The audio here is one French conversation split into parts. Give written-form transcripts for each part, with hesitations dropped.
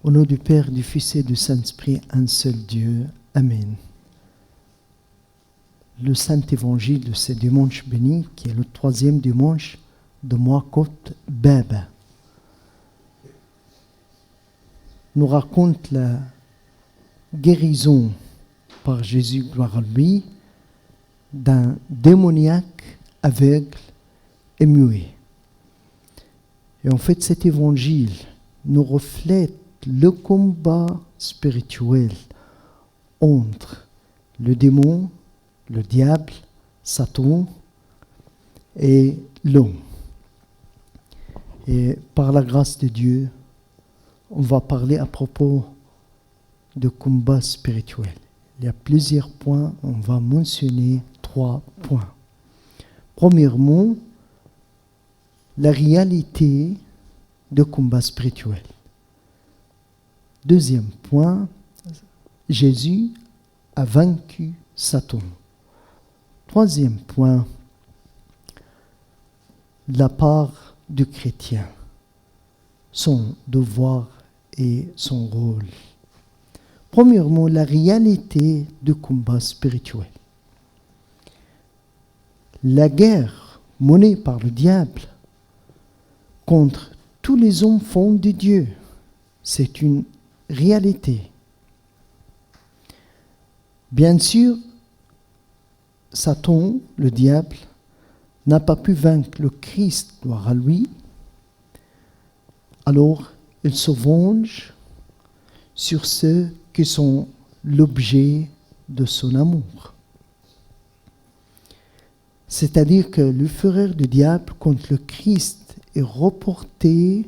Au nom du Père, du Fils et du Saint-Esprit, un seul Dieu. Amen. Le Saint-Évangile de ce dimanche béni, qui est le 3e dimanche de mois Kot Bab, nous raconte la guérison par Jésus, gloire à lui, d'un démoniaque aveugle et muet. Et en fait, cet évangile nous reflète le combat spirituel entre le démon, le diable, Satan et l'homme. Et par la grâce de Dieu, on va parler à propos de combat spirituel. Il y a plusieurs points, on va mentionner 3 points. Premièrement, la réalité de combat spirituel. Deuxième point, Jésus a vaincu Satan. Troisième point, la part du chrétien, son devoir et son rôle. Premièrement, la réalité du combat spirituel. La guerre menée par le diable contre tous les enfants de Dieu, c'est une réalité. Bien sûr, Satan, le diable, n'a pas pu vaincre le Christ, gloire à lui. Alors, il se venge sur ceux qui sont l'objet de son amour. C'est-à-dire que le fureur du diable contre le Christ est reporté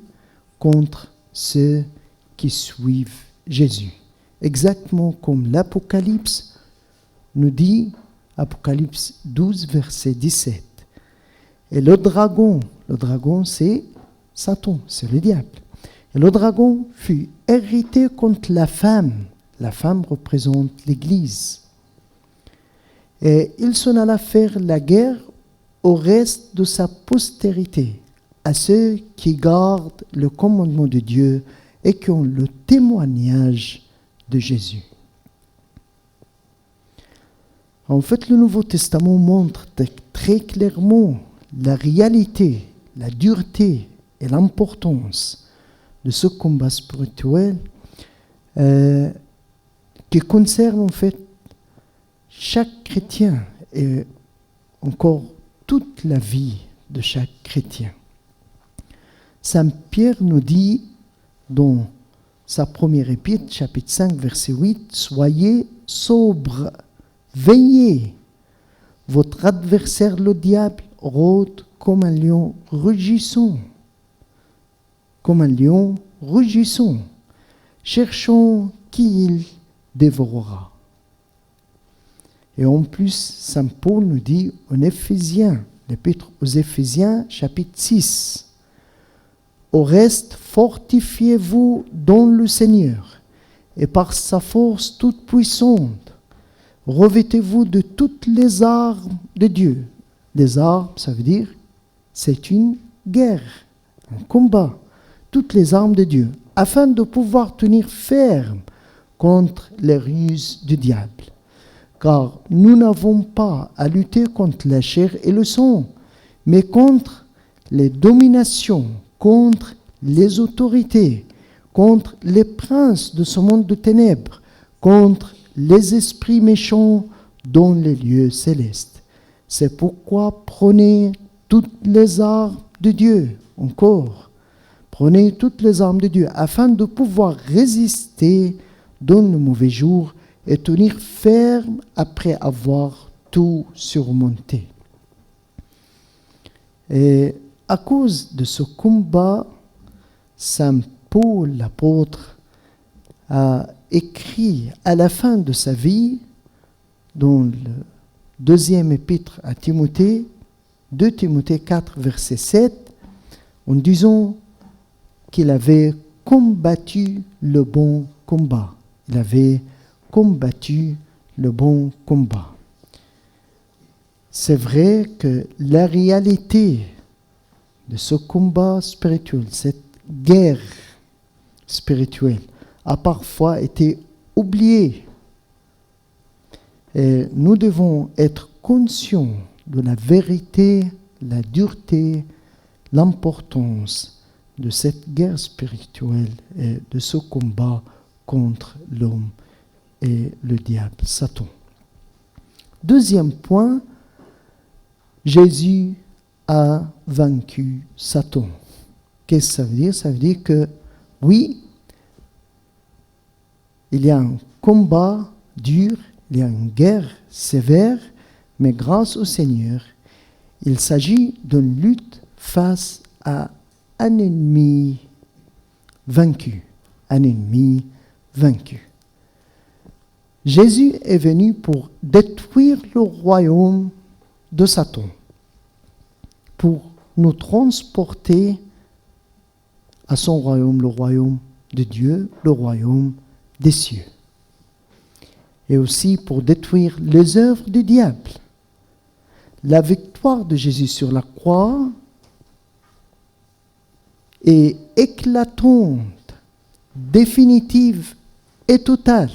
contre ceux qui suivent Jésus. Exactement comme l'Apocalypse nous dit, Apocalypse 12, verset 17. Et le dragon c'est Satan, c'est le diable. Et le dragon fut hérité contre la femme. La femme représente l'Église. Et il s'en alla faire la guerre au reste de sa postérité, à ceux qui gardent le commandement de Dieu et qui ont le témoignage de Jésus. En fait, le Nouveau Testament montre très clairement la réalité, la dureté et l'importance de ce combat spirituel qui concerne en fait chaque chrétien et encore toute la vie de chaque chrétien. Saint Pierre nous dit dans sa première épître, chapitre 5, verset 8, « Soyez sobres, veillez. Votre adversaire, le diable, rôde comme un lion rugissant. Comme un lion rugissant, cherchant qui il dévorera. » Et en plus, Saint Paul nous dit en Éphésiens, l'épître aux Éphésiens, chapitre 6, « Au reste, fortifiez-vous dans le Seigneur, et par sa force toute puissante, revêtez-vous de toutes les armes de Dieu. » Les armes, ça veut dire, c'est une guerre, un combat. Toutes les armes de Dieu, afin de pouvoir tenir ferme contre les ruses du diable. Car nous n'avons pas à lutter contre la chair et le sang, mais contre les dominations, contre les autorités, contre les princes de ce monde de ténèbres, contre les esprits méchants dans les lieux célestes. C'est pourquoi prenez toutes les armes de Dieu, encore. Prenez toutes les armes de Dieu, afin de pouvoir résister dans le mauvais jour et tenir ferme après avoir tout surmonté. Et à cause de ce combat, Saint Paul, l'apôtre, a écrit à la fin de sa vie, dans le 2e épître à Timothée, 2 Timothée 4, verset 7, en disant qu'il avait combattu le bon combat. Il avait combattu le bon combat. C'est vrai que la réalité de ce combat spirituel, cette guerre spirituelle, a parfois été oublié. Et nous devons être conscients de la vérité, la dureté, l'importance de cette guerre spirituelle et de ce combat contre l'homme et le diable, Satan. Deuxième point, Jésus a vaincu Satan. Qu'est-ce que ça veut dire? Ça veut dire que, oui, il y a un combat dur, il y a une guerre sévère, mais grâce au Seigneur, il s'agit d'une lutte face à un ennemi vaincu. Un ennemi vaincu. Jésus est venu pour détruire le royaume de Satan, pour nous transporter à son royaume, le royaume de Dieu, le royaume des cieux. Et aussi pour détruire les œuvres du diable. La victoire de Jésus sur la croix est éclatante, définitive et totale.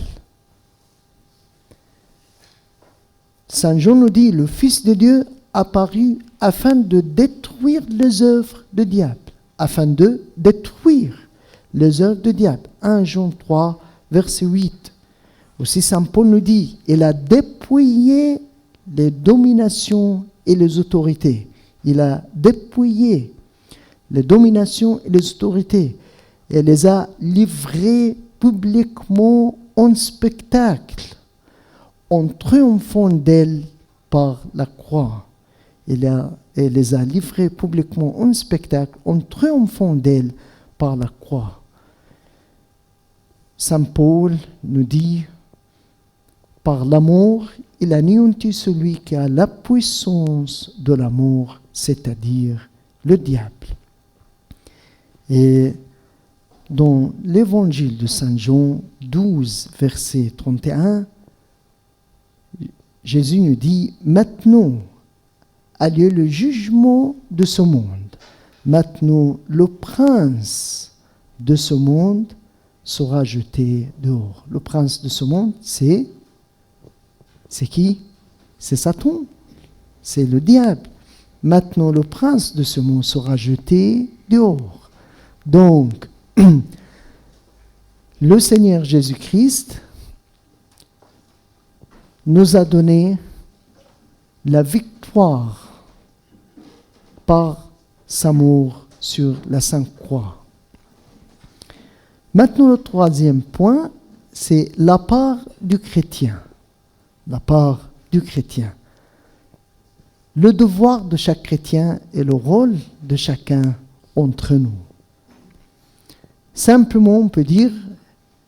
Saint Jean nous dit, le Fils de Dieu apparut afin de détruire les œuvres du diable. Afin de détruire les œuvres du diable. 1 Jean 3, verset 8. Aussi Saint Paul nous dit, il a dépouillé les dominations et les autorités. Il a dépouillé les dominations et les autorités. Et les a livrées publiquement en spectacle, en triomphant d'elles par la croix. Il les a livrées publiquement en spectacle, en triomphant d'elles par la croix. Saint Paul nous dit, par l'amour, il anéantit celui qui a la puissance de l'amour, c'est-à-dire le diable. Et dans l'évangile de Saint Jean 12, verset 31, Jésus nous dit, maintenant a lieu le jugement de ce monde. Maintenant, le prince de ce monde sera jeté dehors. Le prince de ce monde, c'est qui? C'est Satan. C'est le diable. Maintenant, le prince de ce monde sera jeté dehors. Donc, le Seigneur Jésus-Christ nous a donné la victoire par sa mort sur la Sainte Croix. Maintenant, le troisième point, c'est la part du chrétien. La part du chrétien. Le devoir de chaque chrétien et le rôle de chacun entre nous. Simplement, on peut dire,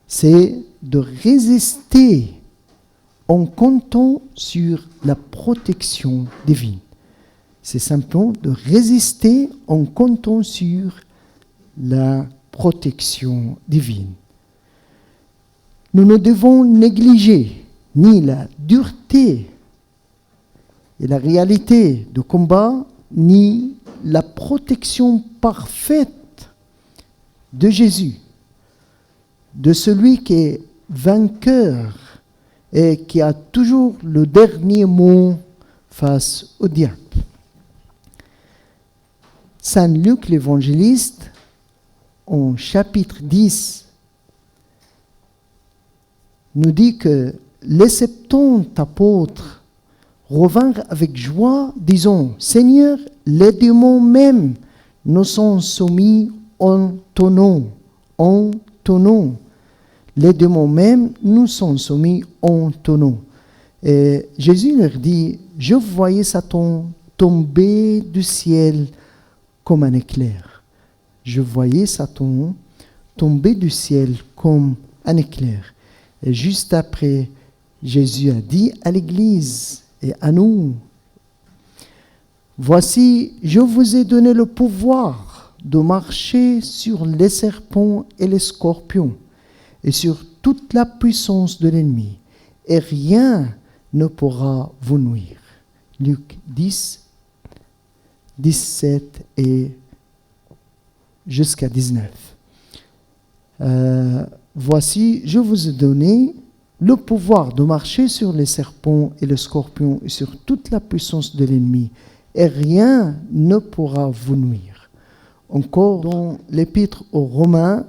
c'est de résister en comptant sur la protection divine. C'est simplement de résister en comptant sur la protection divine. Nous ne devons négliger ni la dureté et la réalité du combat, ni la protection parfaite de Jésus, de celui qui est vainqueur et qui a toujours le dernier mot face au diable. Saint Luc l'évangéliste, en chapitre 10, nous dit que les 70 apôtres revinrent avec joie, disant, Seigneur, les démons même nous sont soumis en ton nom. En ton nom. Les démons même nous sont soumis en ton nom. Et Jésus leur dit, je voyais Satan tomber du ciel comme un éclair. Je voyais Satan tomber du ciel comme un éclair. Et juste après, Jésus a dit à l'Église et à nous, voici, je vous ai donné le pouvoir de marcher sur les serpents et les scorpions et sur toute la puissance de l'ennemi, et rien ne pourra vous nuire. Luc 10, 17 et jusqu'à 19. voici, je vous ai donné le pouvoir de marcher sur les serpents et les scorpions et sur toute la puissance de l'ennemi, et rien ne pourra vous nuire. Encore dans l'Épître aux Romains,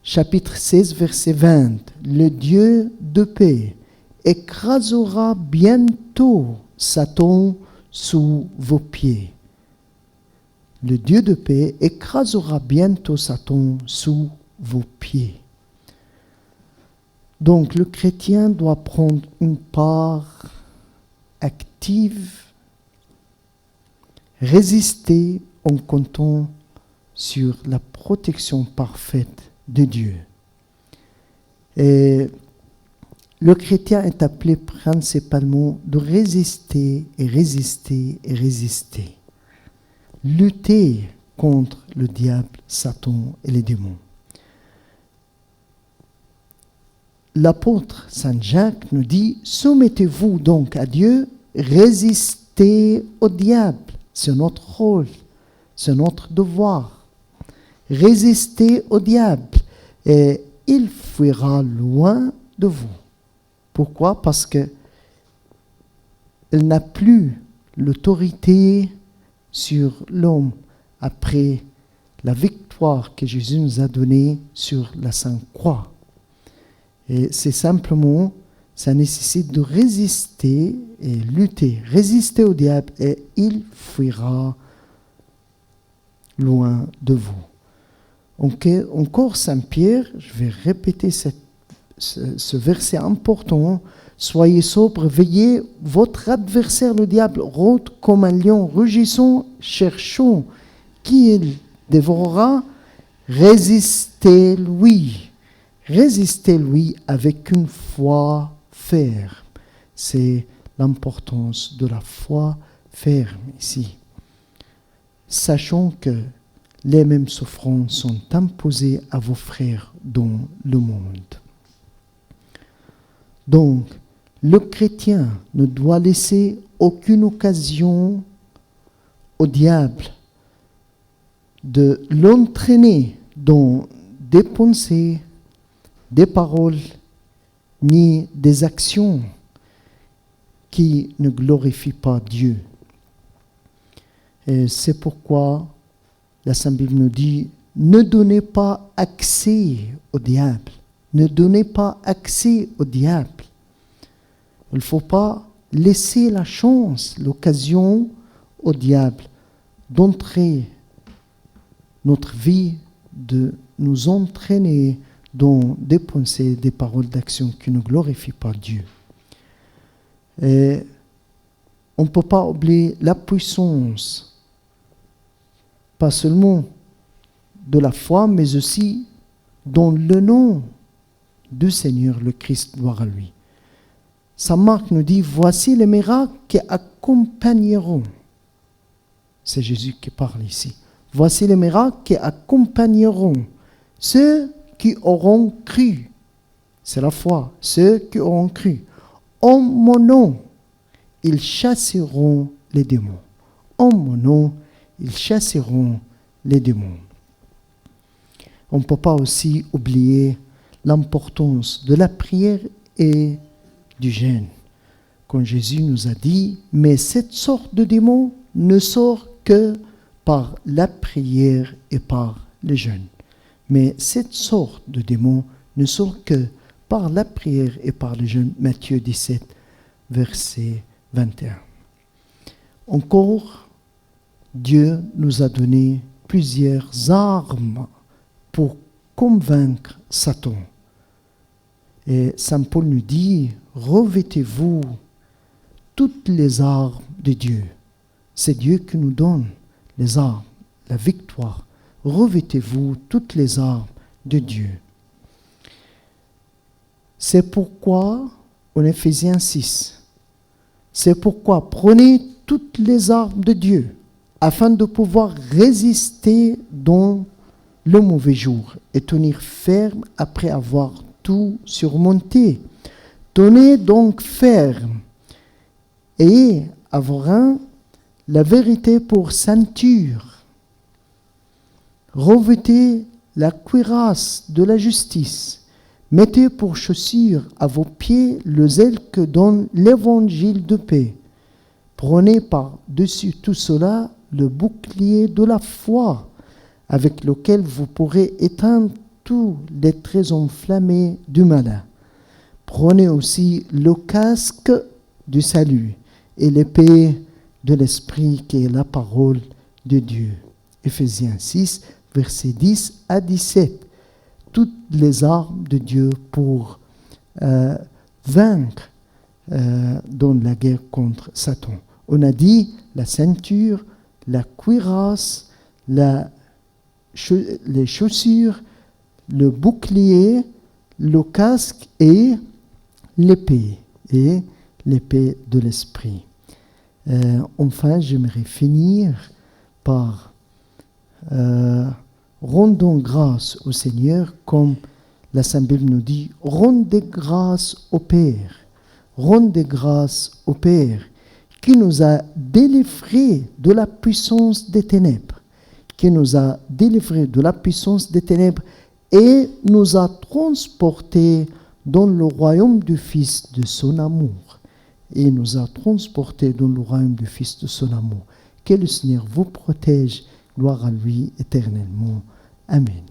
chapitre 16, verset 20, le Dieu de paix écrasera bientôt Satan sous vos pieds. Le Dieu de paix écrasera bientôt Satan sous vos pieds. Donc le chrétien doit prendre une part active, résister en comptant sur la protection parfaite de Dieu. Et le chrétien est appelé principalement de résister et résister et résister. Lutter contre le diable, Satan et les démons. L'apôtre Saint Jacques nous dit « Soumettez-vous donc à Dieu, résistez au diable. » C'est notre rôle, c'est notre devoir. Résistez au diable et il fuira loin de vous. Pourquoi? Parce que il n'a plus l'autorité sur l'homme après la victoire que Jésus nous a donnée sur la Sainte Croix. Et c'est simplement, ça nécessite de résister et lutter, résister au diable et il fuira loin de vous. Encore Saint Pierre, je vais répéter ce verset important. Soyez sobres, veillez, votre adversaire le diable rôde comme un lion rugissant, cherchant qui il dévorera. Résistez-lui. Résistez-lui avec une foi ferme. C'est l'importance de la foi ferme ici. Sachant que les mêmes souffrances sont imposées à vos frères dans le monde. Donc, le chrétien ne doit laisser aucune occasion au diable de l'entraîner dans des pensées, des paroles, ni des actions qui ne glorifient pas Dieu. Et c'est pourquoi la Sainte Bible nous dit, ne donnez pas accès au diable. Ne donnez pas accès au diable. Il ne faut pas laisser la chance, l'occasion au diable d'entrer notre vie, de nous entraîner dans des pensées, des paroles d'action qui ne glorifient pas Dieu. Et on ne peut pas oublier la puissance, pas seulement de la foi, mais aussi dans le nom du Seigneur, le Christ, gloire à lui. Saint Marc nous dit, voici les miracles qui accompagneront. C'est Jésus qui parle ici. Voici les miracles qui accompagneront ceux qui auront cru. C'est la foi. Ceux qui auront cru. En mon nom, ils chasseront les démons. En mon nom, ils chasseront les démons. On ne peut pas aussi oublier l'importance de la prière et du jeûne. Quand Jésus nous a dit, mais cette sorte de démon ne sort que par la prière et par le jeûne. Mais cette sorte de démon ne sort que par la prière et par le jeûne. Matthieu 17, verset 21. Encore, Dieu nous a donné plusieurs armes pour convaincre Satan. Et Saint Paul nous dit, revêtez-vous toutes les armes de Dieu. C'est Dieu qui nous donne les armes, la victoire. Revêtez-vous toutes les armes de Dieu. C'est pourquoi, en Éphésiens 6, c'est pourquoi prenez toutes les armes de Dieu, afin de pouvoir résister dans le mauvais jour et tenir ferme après avoir tout surmonté. Tenez donc ferme et avoir la vérité pour ceinture. Revêtez la cuirasse de la justice. Mettez pour chaussure à vos pieds le zèle que donne l'évangile de paix. Prenez par-dessus tout cela le bouclier de la foi, avec lequel vous pourrez éteindre tous les traits enflammés du malin. Prenez aussi le casque du salut et l'épée de l'Esprit qui est la parole de Dieu. Éphésiens 6, versets 10 à 17. Toutes les armes de Dieu pour vaincre dans la guerre contre Satan. On a dit la ceinture, la cuirasse, les chaussures, le bouclier, le casque et l'épée de l'Esprit. Enfin, j'aimerais finir par rendons grâce au Seigneur, comme la Sainte Bible nous dit, rendez grâce au Père. Rendez grâce au Père qui nous a délivrés de la puissance des ténèbres, qui nous a délivrés de la puissance des ténèbres et nous a transportés dans le royaume du Fils de son amour. Et nous a transportés dans le royaume du Fils de son amour. Que le Seigneur vous protège. Gloire à lui éternellement. Amen.